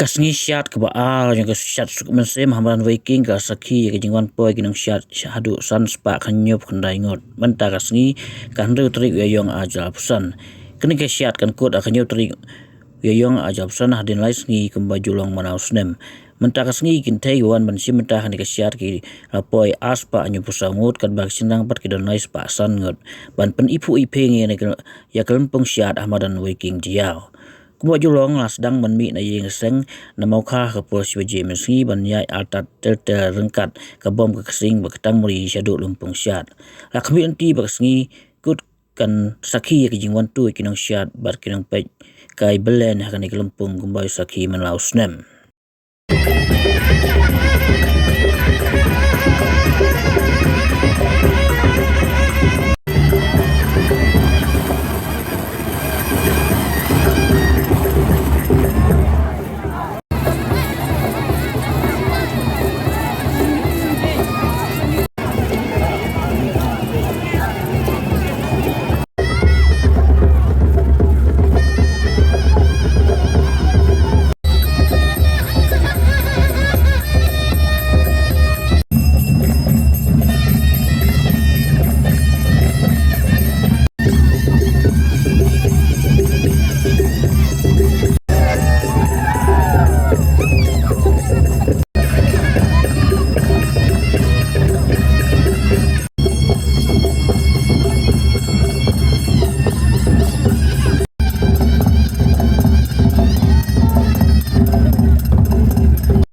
Sngi Shad ke Baar yang ke Shad Mynsiem hamaran Weiking ke Sngi ke jingwan poi ke Nongshad hadu san spa kan nyop kendai Ngut mentara Sngi kan ru trik yong ajal pusan kini ke Shad kan kod akan nyop trik yong ajal pusan hadin lai Sngi kembaju long manau snem mentara Sngi kin tai wan Mynsiem mentara ke Shad ki poi aspa nyop pusan Ngut kan bag sinang pat ke don lai spa san Ngut ban pen ipu ipeng ya kelempong Shad hamaran Weiking jiao Kuba julong lah sedang menmi na yeng seng na mau kha ke pos waje Sngi ban yai altat tel rengkat ke bom ke kesing beketang muri Shadu lumpung Shad la kami enti bak Sngi kut kan sakhi ke jingwan tu kinong Shad bar kinong pe kai belen hakan ke lumpung kumbai sakhi menlau snem